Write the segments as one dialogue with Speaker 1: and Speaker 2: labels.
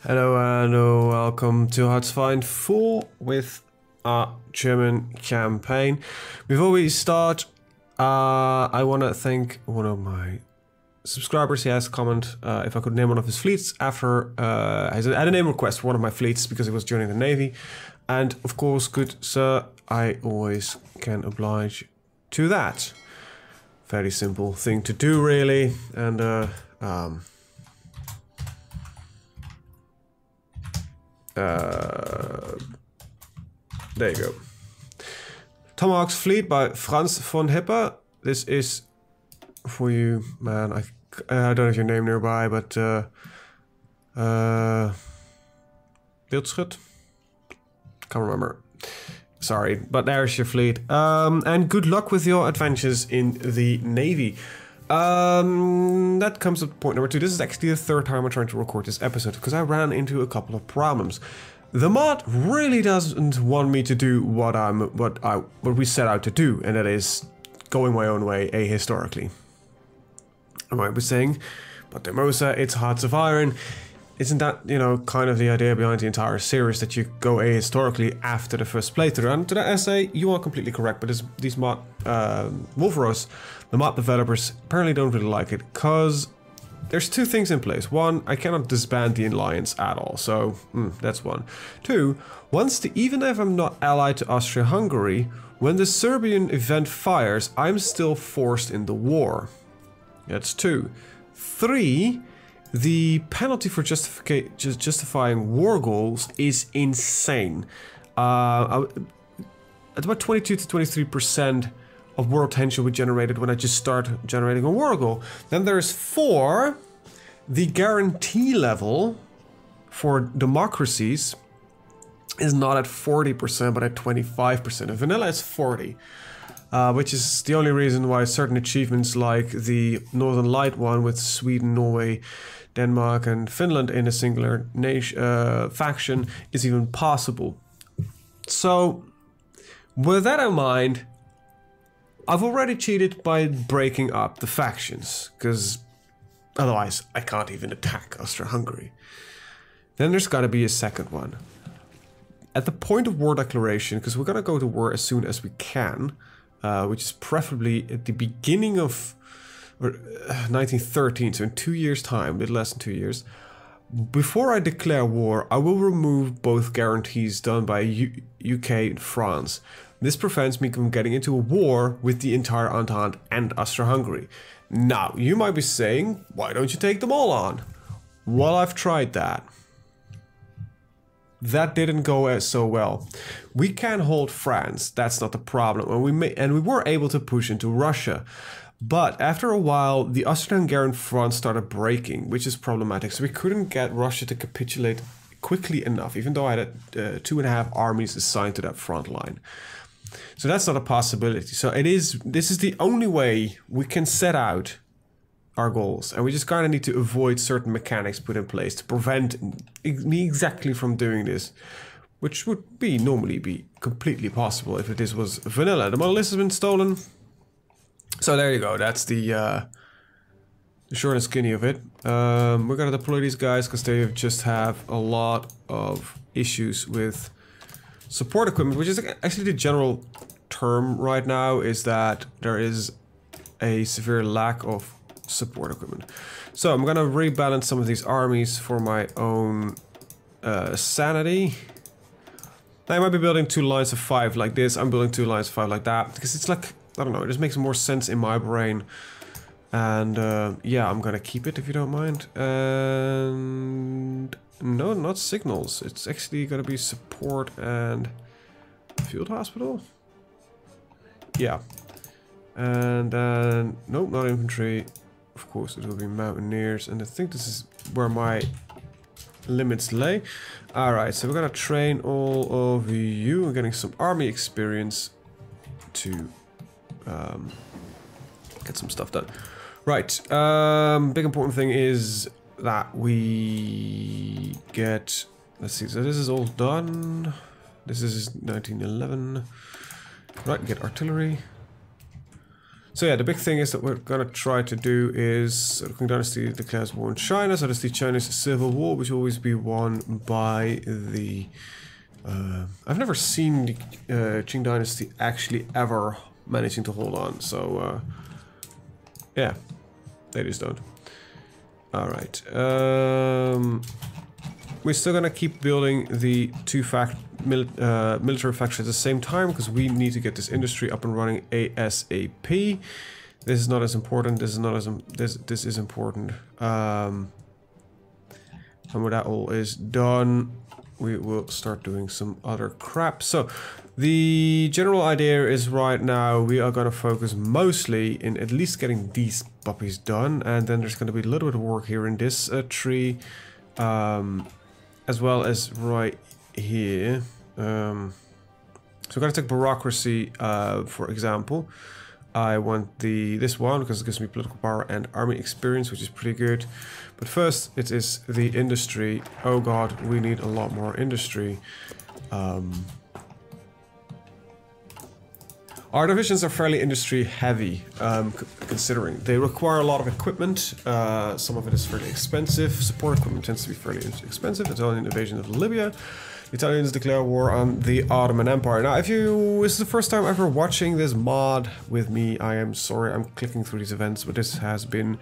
Speaker 1: Hello and welcome to HoI4 with our German campaign. Before we start, I want to thank one of my subscribers. He has commented if I could name one of his fleets after I had a name request for one of my fleets because he was joining the Navy. And of course, good sir, I always can oblige to that. Very simple thing to do, really. And there you go. Tomahawk's Fleet by Franz von Hipper. This is for you, man. I don't have your name nearby, but Wildschut? Can't remember. Sorry, but there's your fleet. And good luck with your adventures in the Navy. That comes to point number 2. This is actually the third time I'm trying to record this episode because I ran into a couple of problems. The mod really doesn't want me to do what we set out to do, and that is going my own way ahistorically. I might be saying, but Dimosa, it's Hearts of Iron. Isn't that, you know, kind of the idea behind the entire series, that you go ahistorically after the first playthrough? And to that essay, you are completely correct, but these mod Wolveros, the mod developers apparently don't really like it, because there's two things in place. One, I cannot disband the alliance at all, so that's one. Two, even if I'm not allied to Austria-Hungary, when the Serbian event fires, I'm still forced in the war. That's two. Three, the penalty for justifying war goals is insane. At about 22 to 23% of world tension we generated when I just start generating a war goal. Then there's 4, the guarantee level for democracies is not at 40% but at 25%. And vanilla is 40, which is the only reason why certain achievements like the Northern Light one with Sweden, Norway, Denmark and Finland in a singular nation faction is even possible. So with that in mind, I've already cheated by breaking up the factions, because otherwise I can't even attack Austria-Hungary. Then there's got to be a second one. At the point of war declaration, because we're going to go to war as soon as we can, which is preferably at the beginning of 1913, so in 2 years' time, a bit less than 2 years. Before I declare war, I will remove both guarantees done by UK and France. This prevents me from getting into a war with the entire Entente and Austria-Hungary. Now, you might be saying, why don't you take them all on? Well, I've tried that. That didn't go so well. We can hold France, that's not the problem, and we were able to push into Russia. But after a while, the Austro-Hungarian front started breaking, which is problematic. So we couldn't get Russia to capitulate quickly enough, even though I had 2.5 armies assigned to that front line. So that's not a possibility. So this is the only way we can set out our goals. And we just kind of need to avoid certain mechanics put in place to prevent me exactly from doing this, which would normally be completely possible if this was vanilla. The model list has been stolen. So there you go, that's the short and skinny of it. We're gonna deploy these guys because they just have a lot of issues with support equipment, which is actually the general term right now, is that there is a severe lack of support equipment. So I'm gonna rebalance some of these armies for my own sanity. Now I might be building 2 lines of 5 like this, I'm building 2 lines of 5 like that, because it's like, I don't know, it just makes more sense in my brain. And yeah, I'm gonna keep it if you don't mind. And no, not signals. It's actually gonna be support and field hospital. Yeah. And then, nope, not infantry. Of course, it will be mountaineers. And I think this is where my limits lay. Alright, so we're gonna train all of you. We're getting some army experience to get some stuff done. Right, big important thing is that we get, let's see, so this is all done. This is 1911. Right, get artillery. So yeah, the big thing is that we're gonna try to do is the Qing Dynasty declares war in China, so there's the Chinese Civil War, which will always be won by the... I've never seen the Qing Dynasty actually ever managing to hold on, so yeah, they just don't. Alright, we're still gonna keep building the two military factories at the same time, because we need to get this industry up and running ASAP. This is not as important, this is not as this is important. And when that all is done, we will start doing some other crap. So the general idea is right now we are going to focus mostly in at least getting these puppies done, and then there's going to be a little bit of work here in this tree, as well as right here. So we're going to take bureaucracy, for example. I want this one because it gives me political power and army experience, which is pretty good. But first, it is the industry. Oh god, we need a lot more industry. Our divisions are fairly industry heavy, considering they require a lot of equipment. Some of it is fairly expensive. Support equipment tends to be fairly expensive. Italian invasion of Libya. The Italians declare war on the Ottoman Empire. Now, if this is the first time ever watching this mod with me, I am sorry, I'm clicking through these events, but this has been,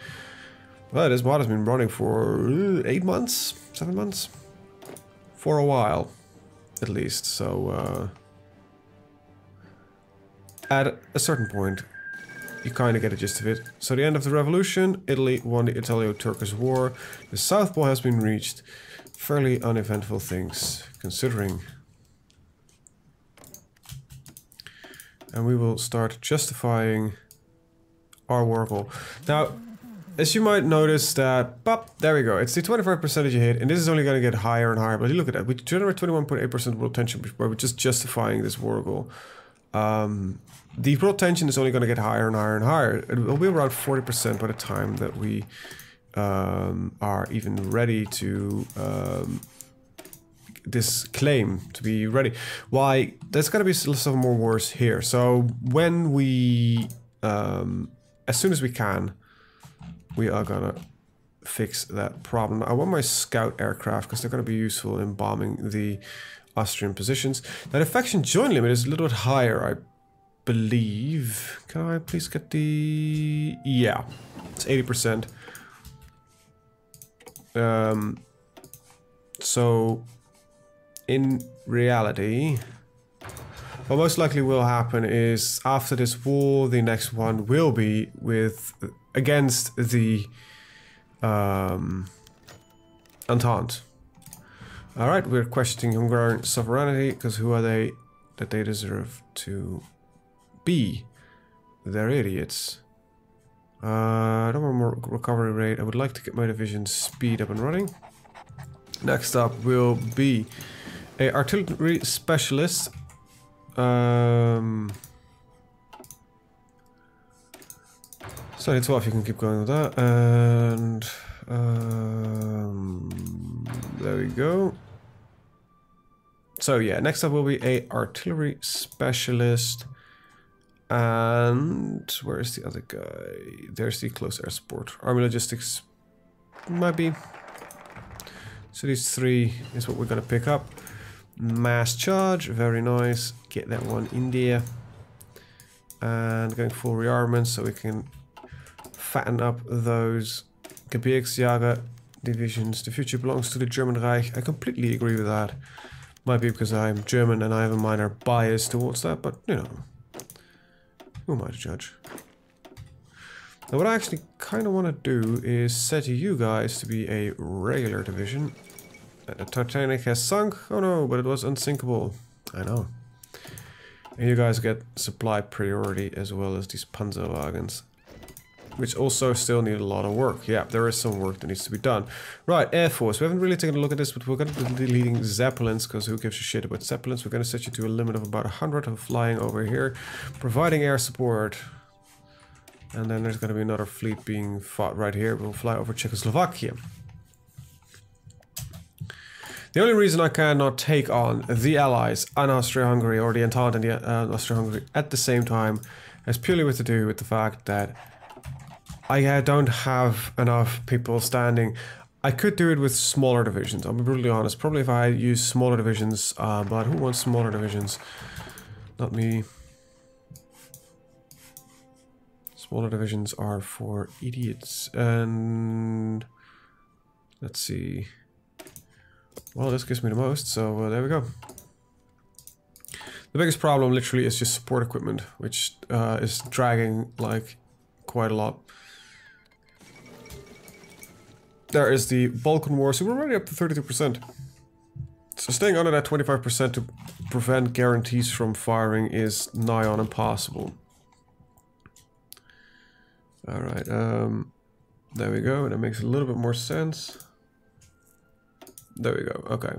Speaker 1: well, this mod has been running for 8 months, 7 months, for a while, at least. So, at a certain point, you kind of get a gist of it. So, the end of the revolution, Italy won the Italo-Turkish War. The South Pole has been reached. Fairly uneventful things, considering. And we will start justifying our war goal. Now, as you might notice that, pop, there we go. It's the 25% you hit, and this is only going to get higher and higher. But you look at that, we generate 21.8% world tension, where we're just justifying this war goal. The world tension is only going to get higher and higher and higher. It will be around 40% by the time that we are even ready to this claim to be ready. Why? There's gonna be some more wars here. So when we, as soon as we can, we are gonna fix that problem. I want my scout aircraft because they're gonna be useful in bombing the Austrian positions. Now the faction joint limit is a little bit higher, I believe. Can I please get the... yeah, it's 80%. So in reality, what most likely will happen is after this war, the next one will be with against the Entente. Alright, we're questioning Hungarian sovereignty because who are they that they deserve to be? They're idiots. I don't want more recovery rate. I would like to get my division speed up and running. Next up will be a artillery specialist. So 12, you can keep going with that. And there we go. So yeah, next up will be a artillery specialist. And where is the other guy? There's the close air support. Army logistics might be. So these three is what we're gonna pick up. Mass charge, very nice. Get that one in there. And going full rearmament so we can fatten up those Gebirgsjäger divisions. The future belongs to the German Reich. I completely agree with that. Might be because I'm German and I have a minor bias towards that, but you know. Who am I to judge? Now what I actually kind of want to do is set you guys to be a regular division. The Titanic has sunk. Oh no, but it was unsinkable. I know. And you guys get supply priority as well as these Panzerwagens. Which also still need a lot of work. Yeah, there is some work that needs to be done. Right, Air Force. We haven't really taken a look at this, but we're going to be deleting Zeppelins, because who gives a shit about Zeppelins? We're going to set you to a limit of about 100 of flying over here, providing air support. And then there's going to be another fleet being fought right here. We'll fly over Czechoslovakia. The only reason I cannot take on the Allies and Austria-Hungary, or the Entente and the Austria-Hungary at the same time, It's purely with to do with the fact that I don't have enough people standing. I could do it with smaller divisions, I'll be brutally honest. Probably if I use smaller divisions, but who wants smaller divisions? Not me. Smaller divisions are for idiots. And let's see. Well, this gives me the most, so there we go. The biggest problem literally is just support equipment, which is dragging like quite a lot. There is the Balkan War, so we're already up to 32%. So staying under that 25% to prevent guarantees from firing is nigh on impossible. Alright, there we go, that makes a little bit more sense. There we go, okay.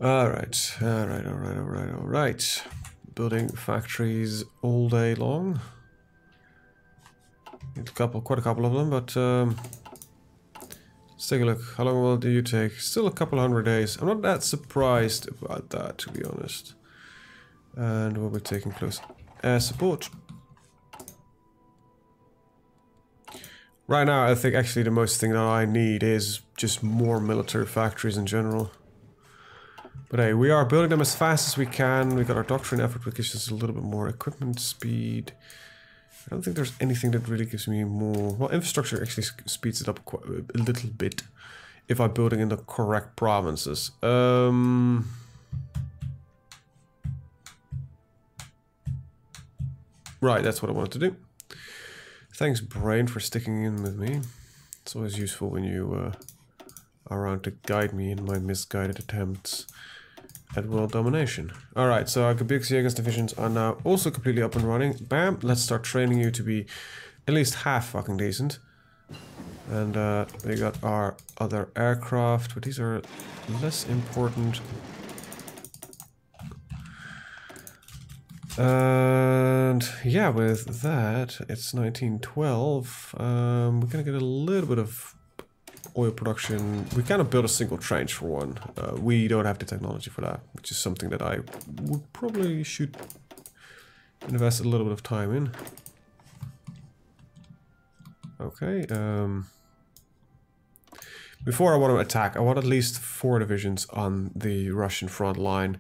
Speaker 1: Alright. Building factories all day long. Need quite a couple of them, but let's take a look. How long will you take? Still a couple 100 days. I'm not that surprised about that, to be honest. And we'll be taking close air support. Right now, I think actually the most thing that I need is just more military factories in general. But hey, we are building them as fast as we can. We got our doctrine effort, which gives us a little bit more equipment speed. I don't think there's anything that really gives me more. Well, infrastructure actually speeds it up quite a little bit if I'm building in the correct provinces. Right, that's what I wanted to do. Thanks, Brain, for sticking in with me. It's always useful when you are around to guide me in my misguided attempts at world domination. Alright, so our Gebirgsjägers divisions are now also completely up and running. Bam! Let's start training you to be at least half fucking decent. And we got our other aircraft, but these are less important. And yeah, with that, it's 1912. We're gonna get a little bit of oil production. We cannot build a single trench for one. We don't have the technology for that, which is something that I would probably should invest a little bit of time in. Okay. Before I want to attack, I want at least 4 divisions on the Russian front line.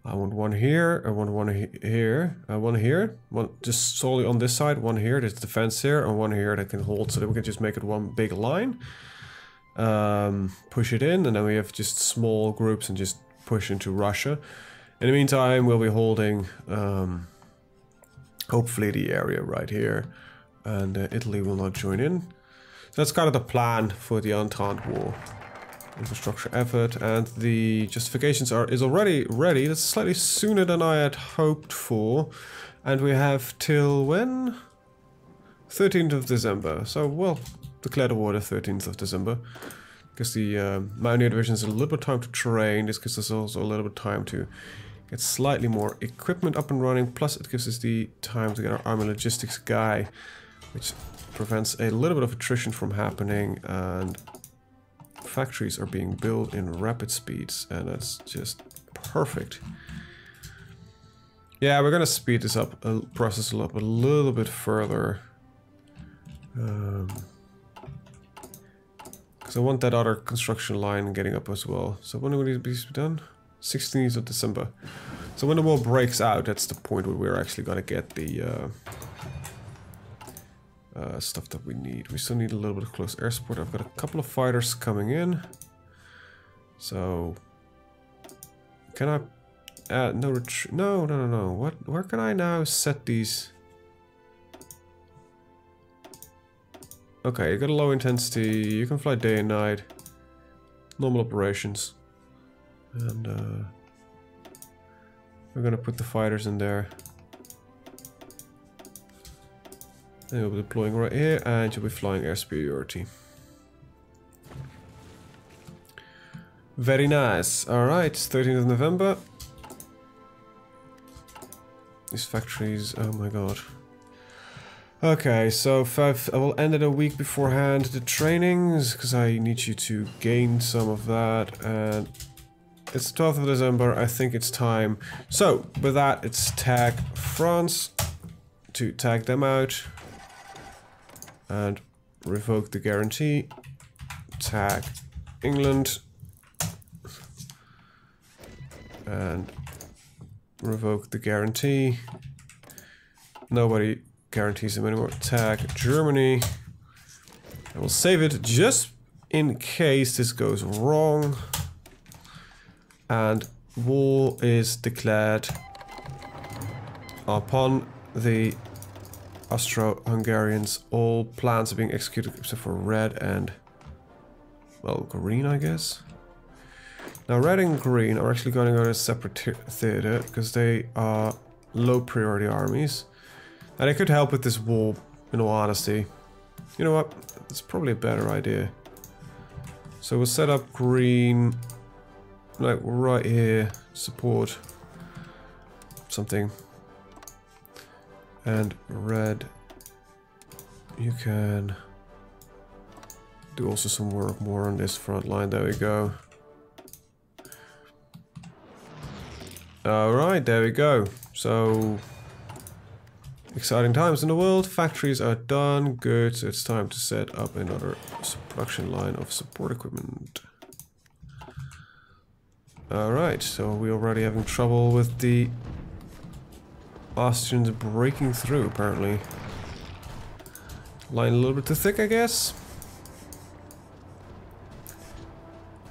Speaker 1: I want one here, I want one here, one here, one just solely on this side, one here, there's defense here, and one here that can hold so that we can just make it one big line. Push it in, and then we have just small groups and just push into Russia. In the meantime, we'll be holding, hopefully the area right here, and Italy will not join in. So that's kind of the plan for the Entente War. Infrastructure effort, and the justifications is already ready. That's slightly sooner than I had hoped for, and we have till when? 13th of December. So we'll declare the war the 13th of December, because the Mountaineer division is a little bit of time to train. This gives us also a little bit of time to get slightly more equipment up and running. Plus, it gives us the time to get our army logistics guy, which prevents a little bit of attrition from happening, and factories are being built in rapid speeds, and that's just perfect. Yeah, we're gonna speed this up, process it up a little bit further, because I want that other construction line getting up as well. So when will it be done? 16th of December. So when the war breaks out, that's the point where we're actually gonna get the stuff that we need. We still need a little bit of close air support. I've got a couple of fighters coming in. So can I no retreat? No. What? Where can I now set these? Okay, you got a low intensity. You can fly day and night. Normal operations. And we're gonna put the fighters in there. And you'll be deploying right here, and you'll be flying air superiority. Very nice. Alright, 13th of November. These factories, oh my god. Okay, so I will end it a week beforehand, the trainings, because I need you to gain some of that, and it's 12th of December, I think it's time. So, with that, it's tag France. to tag them out. And revoke the guarantee. Tag England. And revoke the guarantee. Nobody guarantees them anymore. Tag Germany. And we'll save it just in case this goes wrong. And war is declared upon the Austro-Hungarians. All plans are being executed except for red and, well, green, I guess. Now, red and green are actually going to go to a separate theater because they are low priority armies. And it could help with this war, in all honesty. You know what? It's probably a better idea. So we'll set up green, like right here, support something. And red, you can do also some work more on this front line. There we go. Alright, there we go. So, exciting times in the world. Factories are done. Good. So it's time to set up another production line of support equipment. Alright, so we're already having trouble with the Austrians breaking through, apparently. Line a little bit too thick, I guess.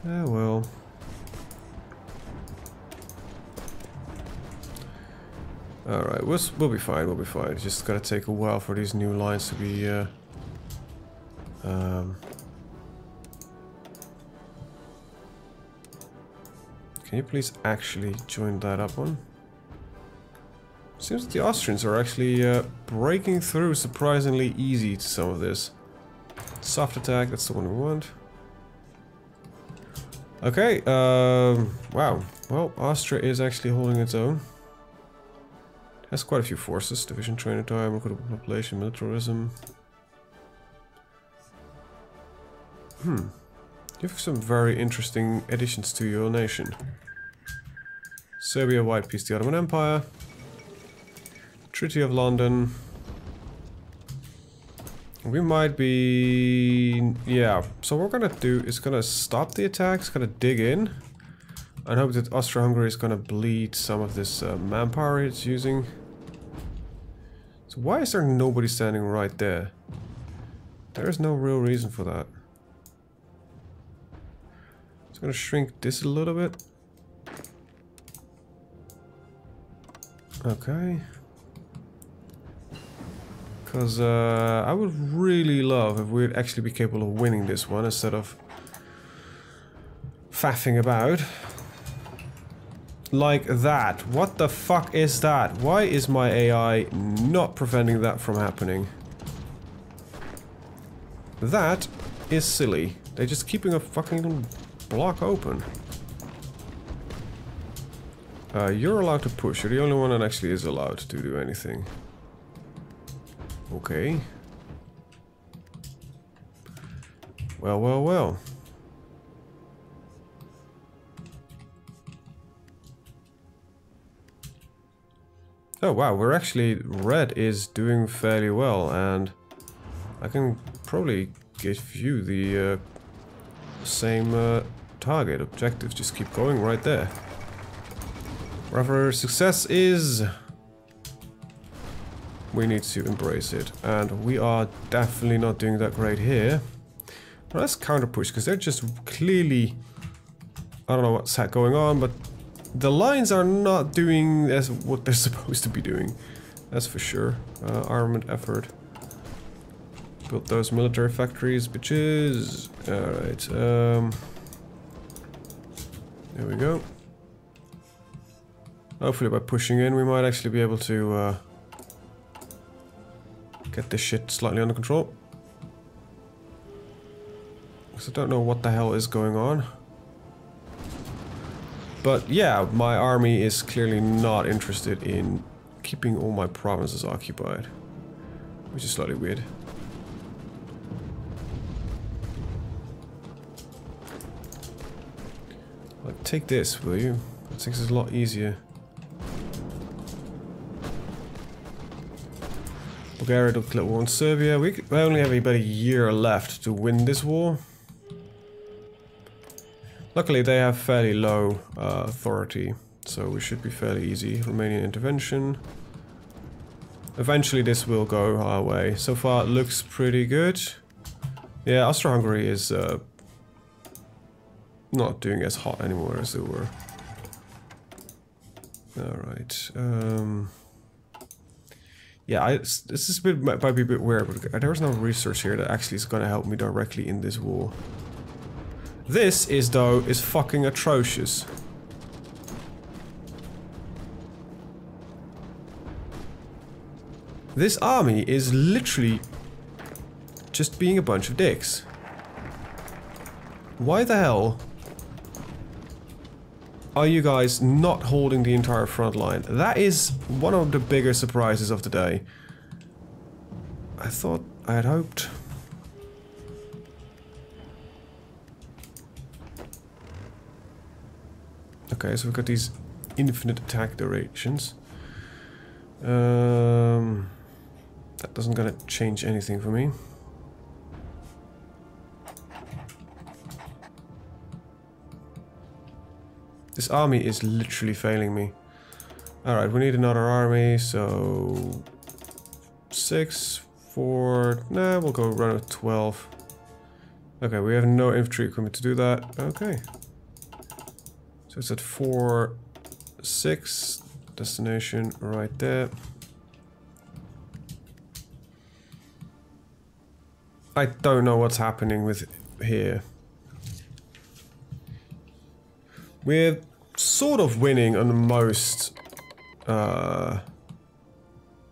Speaker 1: Yeah, well. Alright, we'll be fine, we'll be fine. It's just gonna take a while for these new lines to be, Can you please actually join that up one? Seems that the Austrians are actually breaking through surprisingly easy to some of this. Soft attack, that's the one we want. Okay, wow. Well, Austria is actually holding its own. Has quite a few forces. Division training time, recruitable population, militarism. You have some very interesting additions to your nation. Serbia, white peace, the Ottoman Empire. Treaty of London. We might be... yeah, so what we're gonna do is gonna stop the attacks, gonna dig in. And hope that Austro-Hungary is gonna bleed some of this manpower it's using. So why is there nobody standing right there? There is no real reason for that. It's gonna shrink this a little bit. Okay. Because I would really love if we'd actually be capable of winning this one instead of faffing about. Like that. What the fuck is that? Why is my AI not preventing that from happening? That is silly. They're just keeping a fucking block open. You're allowed to push. You're the only one that actually is allowed to do anything. Okay. Well, well, well. Oh wow, we're actually... red is doing fairly well, and I can probably give you the same target objectives. Just keep going right there. Wherever success is, we need to embrace it, and we are definitely not doing that great here. Well, let's counter push, because they're just clearly... I don't know what's going on, but the lines are not doing as what they're supposed to be doing. That's for sure. Armament effort. Build those military factories, bitches. Alright, there we go. Hopefully by pushing in we might actually be able to get this shit slightly under control. Because I don't know what the hell is going on. But yeah, my army is clearly not interested in keeping all my provinces occupied. Which is slightly weird. Like, take this, will you? That makes it a lot easier. Bulgaria declared war on Serbia. We only have about a year left to win this war. Luckily, they have fairly low authority, so we should be fairly easy. Romanian intervention. Eventually, this will go our way. So far, it looks pretty good. Yeah, Austro-Hungary is not doing as hot anymore as they were. Alright. Yeah, this is might be a bit weird, but there's no research here that actually is going to help me directly in this war. This is, though, is fucking atrocious. This army is literally just being a bunch of dicks. Why the hell are you guys not holding the entire front line? That is one of the bigger surprises of the day. I had hoped. Okay, so we've got these infinite attack durations. That doesn't gonna change anything for me. This army is literally failing me. Alright, we need another army, so 6, 4, nah, we'll go run with 12. Okay, we have no infantry equipment to do that. Okay. So it's at 4, 6, destination right there. I don't know what's happening with here. We're sort of winning on most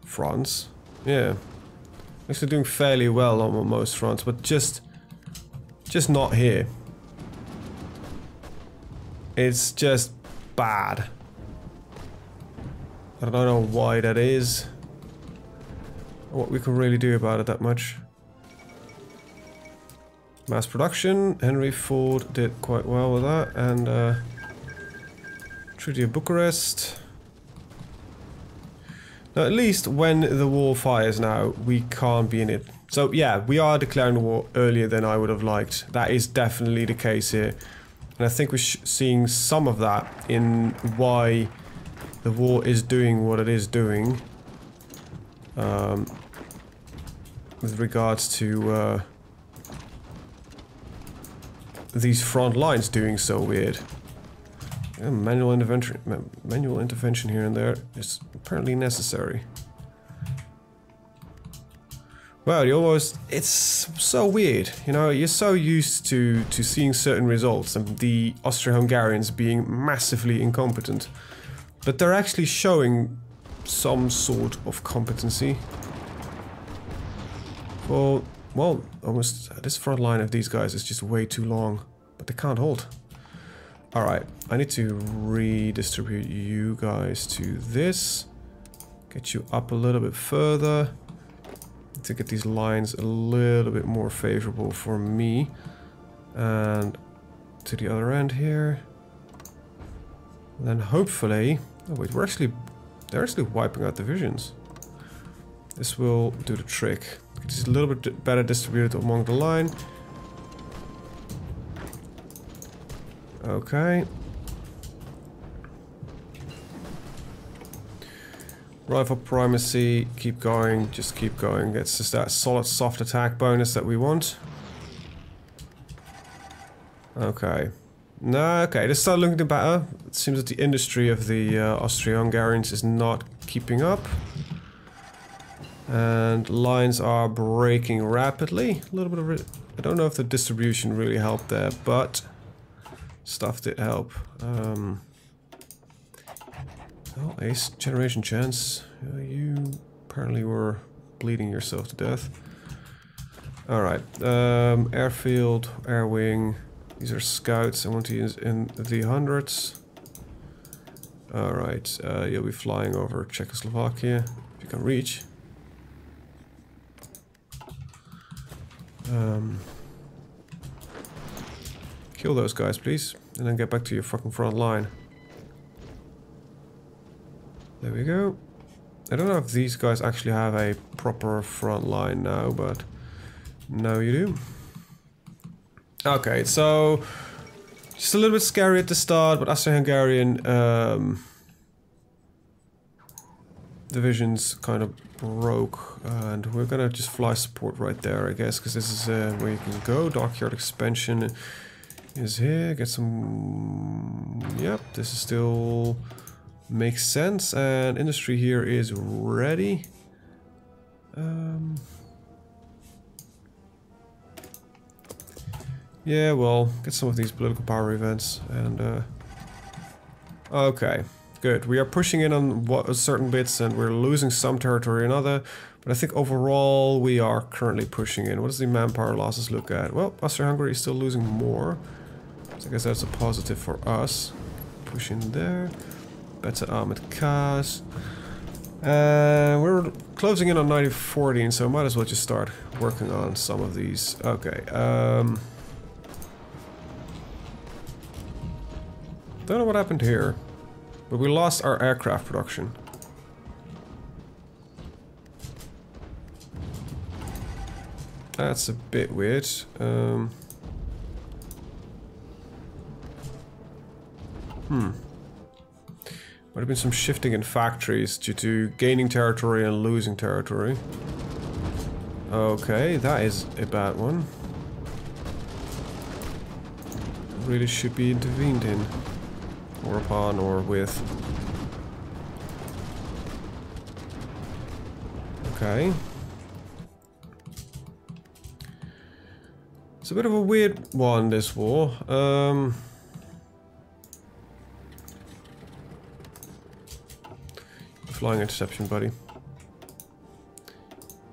Speaker 1: fronts. Yeah. Actually doing fairly well on most fronts, but just not here. It's just bad. I don't know why that is. What we can really do about it that much. Mass production. Henry Ford did quite well with that, and Treaty of Bucharest. Now, at least when the war fires now, we can't be in it. So yeah, we are declaring the war earlier than I would have liked. That is definitely the case here. And I think we're seeing some of that in why the war is doing what it is doing. With regards to these front lines doing so weird. Yeah, manual intervention here and there is apparently necessary. Well, it's so weird, you know, you're so used to seeing certain results and the Austro-Hungarians being massively incompetent, but they're actually showing some sort of competency. Well, almost this front line of these guys is just way too long, but they can't hold. Alright, I need to redistribute you guys to this, get you up a little bit further, to get these lines a little bit more favorable for me, and to the other end here. And then hopefully, oh wait, they're actually wiping out divisions. This will do the trick. Get these a little bit better distributed along the line. Okay. Rifle primacy, keep going, just keep going. It's just that solid soft attack bonus that we want. Okay. No, okay, this started looking better. It seems that the industry of the Austro-Hungarians is not keeping up. And lines are breaking rapidly. A little bit of I don't know if the distribution really helped there, but stuff did help. Oh, ace generation chance. You apparently were bleeding yourself to death. Alright, airfield, air wing. These are scouts. I want to use in the hundreds. Alright, you'll be flying over Czechoslovakia if you can reach. Kill those guys, please, and then get back to your fucking front line. There we go. I don't know if these guys actually have a proper front line now, but now you do. Okay, so just a little bit scary at the start, but Austro-Hungarian divisions kind of broke, and we're gonna just fly support right there, I guess, because this is where you can go. Dockyard expansion is here. Get some. Yep, this is still makes sense, and industry here is ready. Yeah, well, get some of these political power events, and okay, good. We are pushing in on certain bits, and we're losing some territory in other, but I think overall we are currently pushing in. What does the manpower losses look at? Well, Austria-Hungary is still losing more, so I guess that's a positive for us. Push in there. Better armored cars. We're closing in on 1914, so might as well just start working on some of these. Okay, don't know what happened here, but we lost our aircraft production. That's a bit weird. Might have been some shifting in factories due to gaining territory and losing territory. Okay, that is a bad one. Really should be intervened in. Or upon, or with. Okay. It's a bit of a weird one, this war. Flying interception, buddy.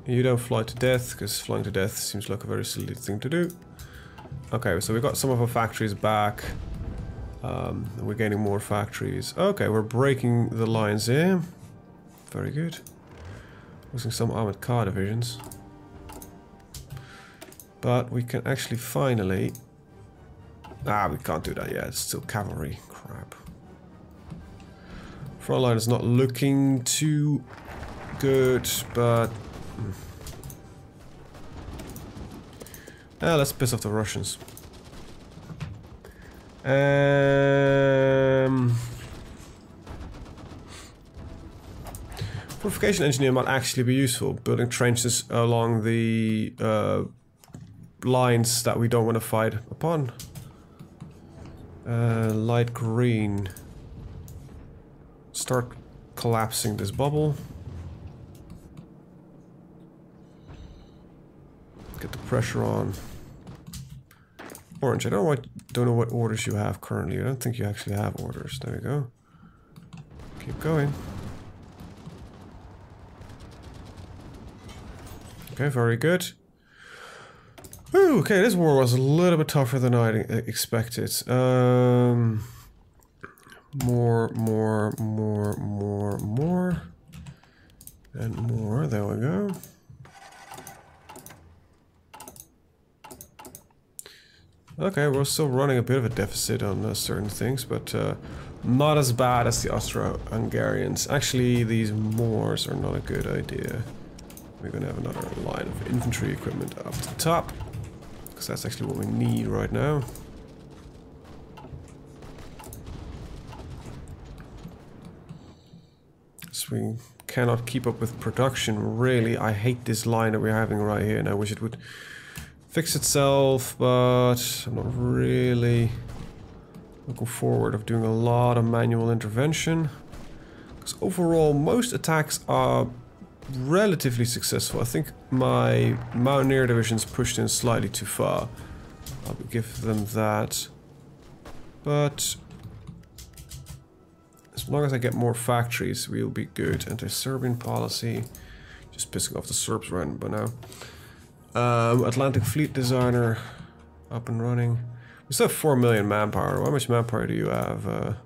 Speaker 1: You don't fly to death, because flying to death seems like a very silly thing to do. Okay, so we got some of our factories back. And we're gaining more factories. Okay, we're breaking the lines here. Very good. Losing some armored car divisions. But we can actually finally... Ah, we can't do that yet. It's still cavalry. Crap. Front line is not looking too good, but... let's piss off the Russians. Fortification engineer might actually be useful. Building trenches along the lines that we don't want to fight upon. Light green. Start collapsing this bubble. Get the pressure on. Orange, I don't know what orders you have currently. I don't think you actually have orders. There we go. Keep going. Okay, very good. Ooh, okay, this war was a little bit tougher than I expected. More. And more. There we go. Okay, we're still running a bit of a deficit on certain things, but not as bad as the Austro-Hungarians. Actually, these Moors are not a good idea. We're gonna have another line of infantry equipment up the top, because that's actually what we need right now. So we cannot keep up with production, really. I hate this line that we're having right here, and I wish it would fix itself, but I'm not really looking forward of doing a lot of manual intervention. Because overall, most attacks are relatively successful. I think my Mountaineer divisions pushed in slightly too far. I'll give them that. But as long as I get more factories, we'll be good. Anti-Serbian policy. Just pissing off the Serbs right by now. Atlantic Fleet Designer up and running. We still have 4 million manpower. How much manpower do you have?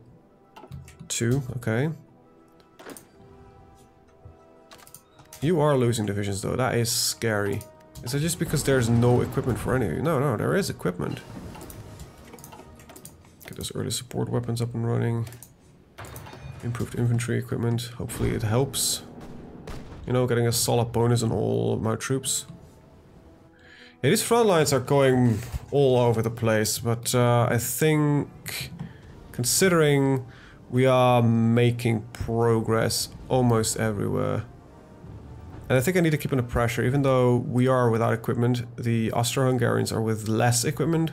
Speaker 1: 2, okay. You are losing divisions though, that is scary. Is it just because there's no equipment for any of you? No, there is equipment. Get those early support weapons up and running. Improved infantry equipment, hopefully it helps. You know, getting a solid bonus on all of my troops. Yeah, these front lines are going all over the place, but I think, considering we are making progress almost everywhere, and I think I need to keep under pressure, even though we are without equipment, the Austro-Hungarians are with less equipment,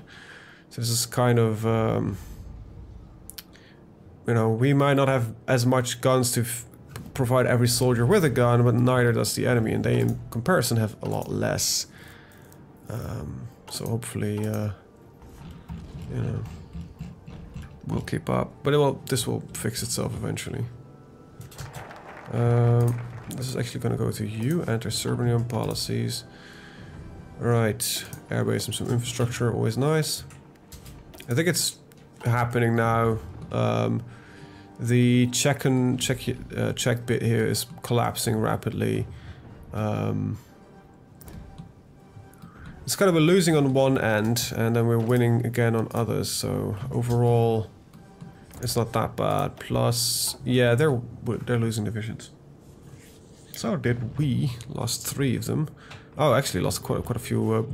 Speaker 1: so this is kind of, you know, we might not have as much guns to provide every soldier with a gun, but neither does the enemy, and they in comparison have a lot less. So hopefully, you know, we'll keep up. But this will fix itself eventually. This is actually going to go to you. Anti-Serbian policies. Right, airbase and some infrastructure, always nice. I think it's happening now. The Czech bit here is collapsing rapidly. It's kind of a losing on one end, and then we're winning again on others, so overall it's not that bad. Plus, yeah, they're losing divisions. So did we. Lost 3 of them. Oh, actually lost quite a few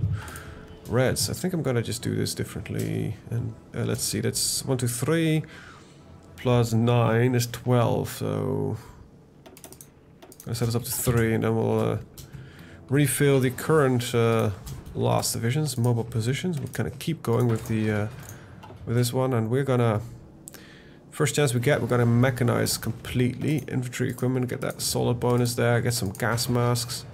Speaker 1: reds. I think I'm gonna just do this differently. And let's see, that's 1, 2, 3 plus 9 is 12, so I'll set us up to 3, and then we'll refill the current lost divisions, mobile positions. We'll kind of keep going with the with this one, and we're gonna, first chance we get, we're gonna mechanize completely infantry equipment, get that solid bonus there, get some gas masks.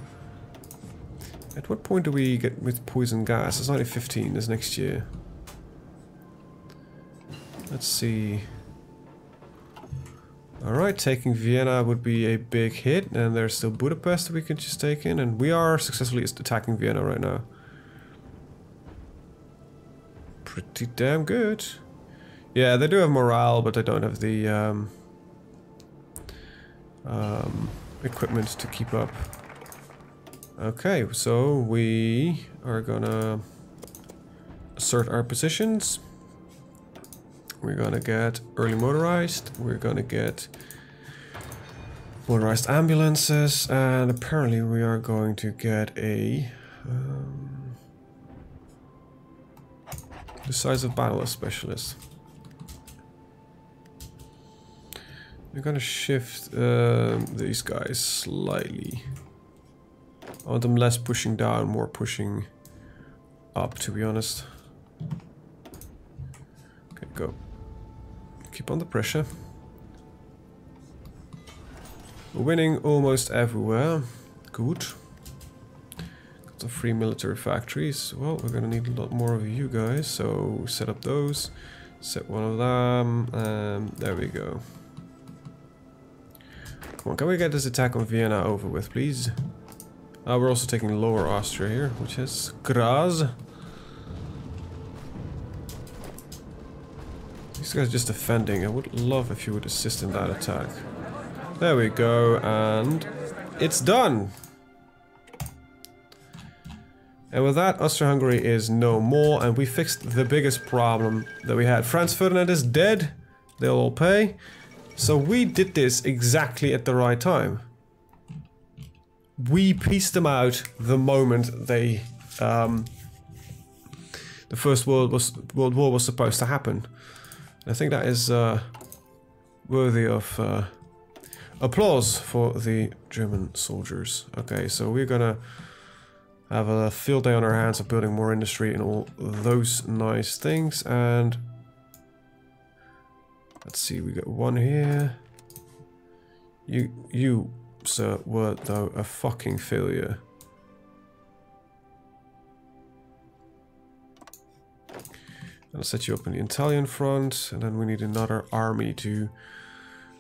Speaker 1: At what point do we get with poison gas? It's only 15 this next year. Let's see. Alright, taking Vienna would be a big hit, and there's still Budapest that we can just take in, and we are successfully attacking Vienna right now. Pretty damn good. Yeah, they do have morale, but they don't have the equipment to keep up. Okay, so we are gonna assert our positions. We're gonna get early motorized, we're gonna get motorized ambulances, and apparently we are going to get a decisive battle specialist. We're gonna shift these guys slightly. I want them less pushing down, more pushing up, to be honest. Okay, go. Keep on the pressure. We're winning almost everywhere. Good. Got some free military factories. Well, we're gonna need a lot more of you guys, so set up those. Set one of them, there we go. Come on, can we get this attack on Vienna over with, please? We're also taking Lower Austria here, which is Graz. These guys are just defending. I would love if you would assist in that attack. There we go, and it's done! And with that, Austria-Hungary is no more, and we fixed the biggest problem that we had. Franz Ferdinand is dead. They'll all pay. So we did this exactly at the right time. We pieced them out the moment they, the First World War was supposed to happen. I think that is worthy of applause for the German soldiers. Okay, so we're gonna have a field day on our hands of building more industry and all those nice things. And let's see, we got one here. You sir, were though a fucking failure. I'll set you up on the Italian front, and then we need another army to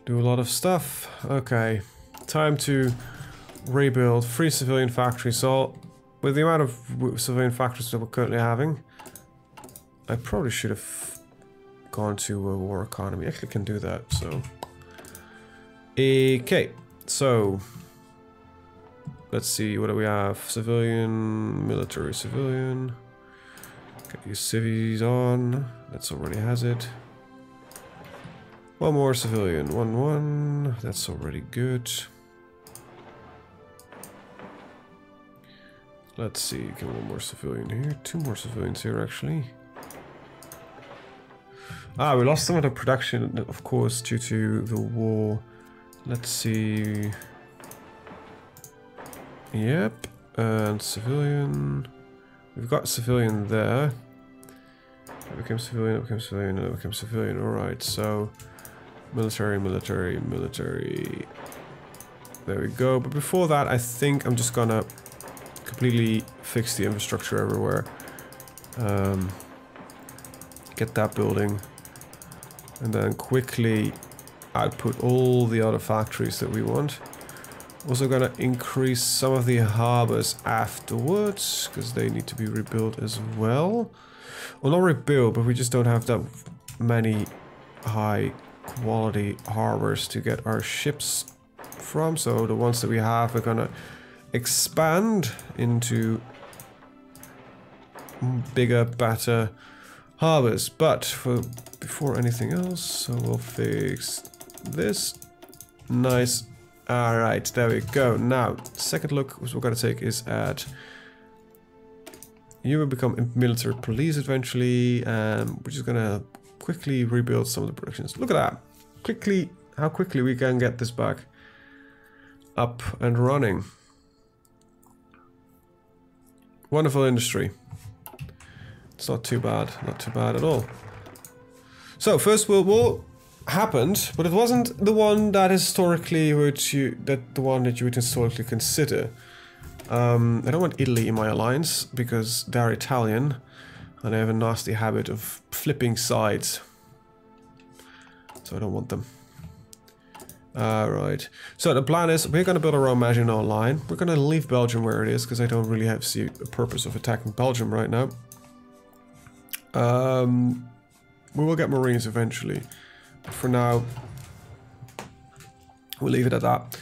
Speaker 1: do a lot of stuff. Okay, time to rebuild free civilian factories. So, with the amount of civilian factories that we're currently having, I probably should have gone to a war economy. Actually, can do that. So, okay. So, let's see, what do we have? Civilian, military, civilian. Get these civvies on. That's already has it. One more civilian. 1-1. That's already good. Let's see, get one more civilian here. 2 more civilians here, actually. Ah, we lost some of the production, of course, due to the war. Let's see. Yep, and civilian. We've got civilian there. It became civilian, it became civilian, and it became civilian. Alright, so military, military, military. There we go. But before that, I think I'm just gonna completely fix the infrastructure everywhere. Get that building. And then quickly output all the other factories that we want. Also gonna increase some of the harbors afterwards, because they need to be rebuilt as well. Well, not rebuilt, but we just don't have that many high quality harbors to get our ships from. So the ones that we have are gonna expand into bigger, better harbors. But before anything else, so we'll fix this. Nice. Alright, there we go. Now, second look which we're gonna take is at you will become military police eventually, and we're just gonna quickly rebuild some of the productions. Look at that. Quickly, how quickly we can get this back up and running. Wonderful industry. It's not too bad at all. So first World War happened, but it wasn't the one that historically the one that you would historically consider. I don't want Italy in my alliance because they're Italian and they have a nasty habit of flipping sides. So I don't want them. Right. So the plan is we're going to build our own Maginot Line. We're going to leave Belgium where it is because I don't really see a purpose of attacking Belgium right now. We will get Marines eventually. But for now, we'll leave it at that.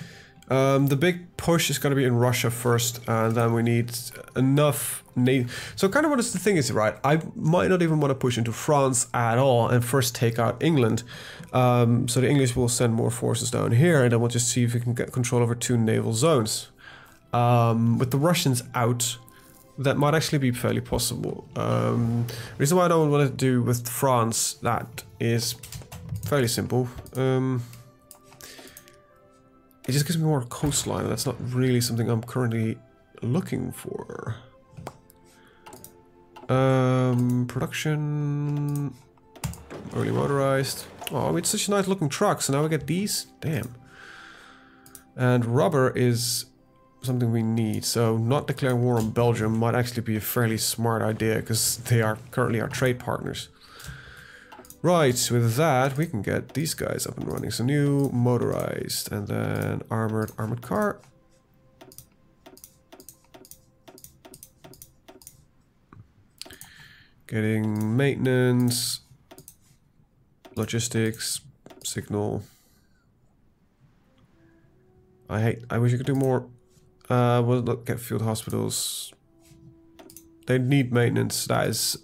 Speaker 1: The big push is going to be in Russia first, and then we need enough Navy. So kind of what the thing is, right? I might not even want to push into France at all and first take out England. So the English will send more forces down here, and then we'll just see if we can get control over 2 naval zones. With the Russians out, that might actually be fairly possible. The reason why I don't want to do with France, that is fairly simple. It just gives me more coastline, and that's not really something I'm currently looking for. Production... Early motorized. Oh, it's such nice looking trucks, so now we get these? Damn. And rubber is something we need, so not declaring war on Belgium might actually be a fairly smart idea, because they are currently our trade partners. Right, with that, we can get these guys up and running. So new, motorized, and then armored car. Getting maintenance, logistics, signal. I wish you could do more. We'll look at field hospitals. They need maintenance. That is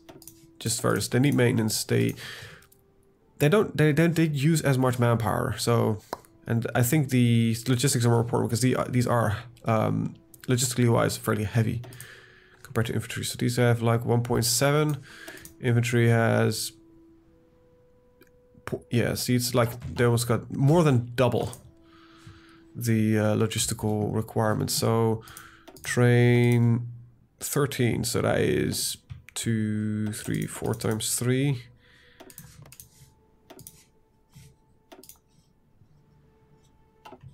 Speaker 1: just first. They need maintenance. They don't use as much manpower. So, and I think the logistics are more important because these are logistically wise fairly heavy compared to infantry. So these have like 1.7. Infantry has, yeah. See, it's like they almost got more than double the logistical requirements. So train 13. So that is 2, 3, 4 times 3.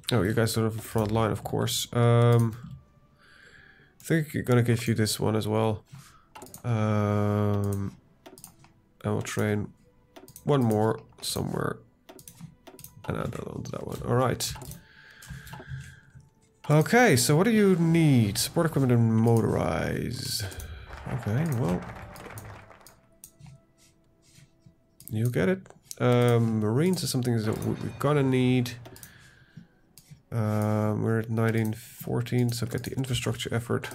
Speaker 1: Oh, you guys are on the front line, of course. I think you're gonna give you this one as well. And we'll train one more somewhere. And add that onto that one. Alright. Okay, so what do you need? Support equipment and motorized. Okay, well. You get it. Marines is something that we're gonna need. We're at 1914, so get the infrastructure effort.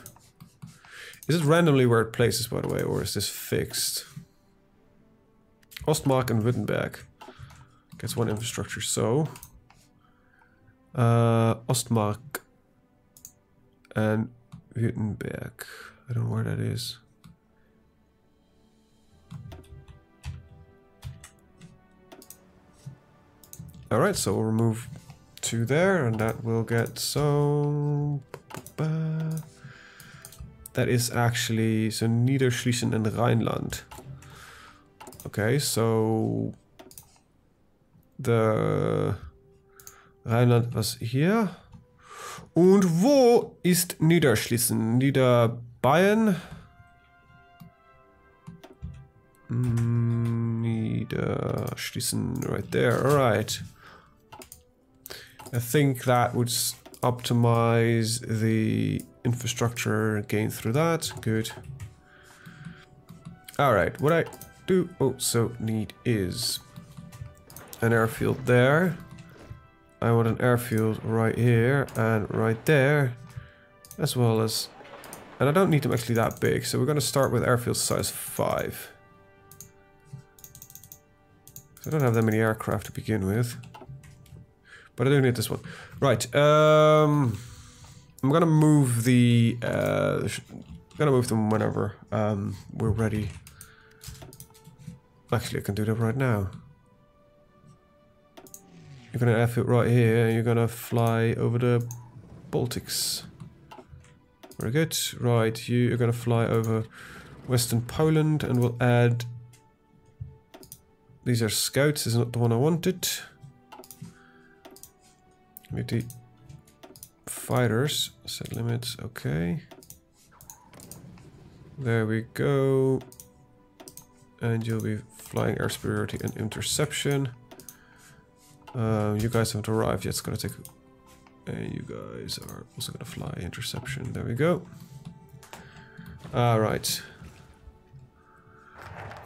Speaker 1: Is it randomly where it places, by the way, or is this fixed? Ostmark and Wittenberg gets 1 infrastructure, so Ostmark and Wittenberg. I don't know where that is. Alright, so we'll remove 2 there, and that will get so... That is actually... So Niederschlesien and Rhineland. Okay, so... The... Rheinland was hier. Und wo ist Niederschlesien? Niederbayern? Niederschlesien, right there, alright. I think that would optimize the infrastructure gain through that. Good. Alright, what I do also need is an airfield there. I want an airfield right here and right there, as well as... And I don't need them actually that big, so we're going to start with airfield size 5. I don't have that many aircraft to begin with. But I do need this one. Right, I'm gonna move the... gonna move them whenever we're ready. Actually, I can do that right now. You're gonna airfield right here, and you're gonna fly over the Baltics. Very good. Right, you're gonna fly over Western Poland, and we'll add... These are scouts, is not the one I wanted. The fighters, set limits, okay. There we go. And you'll be flying air superiority and interception. You guys haven't arrived yet, it's gonna take... And you guys are also gonna fly interception, there we go. Alright.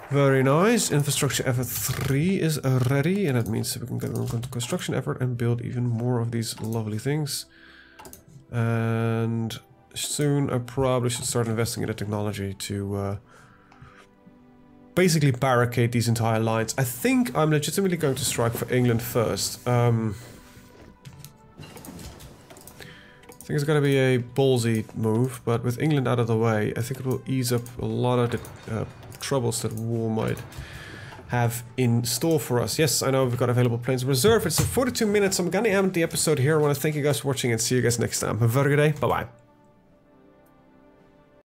Speaker 1: Very nice. Infrastructure effort 3 is ready, and that means that we can get on construction effort and build even more of these lovely things. And soon I probably should start investing in the technology to basically barricade these entire lines. I think I'm legitimately going to strike for England first. I think it's going to be a ballsy move, but with England out of the way, I think it will ease up a lot of the troubles that war might have in store for us. Yes, I know we've got available planes in reserve. It's 42 minutes. I'm going to end the episode here. I want to thank you guys for watching and see you guys next time. Have a very good day. Bye-bye.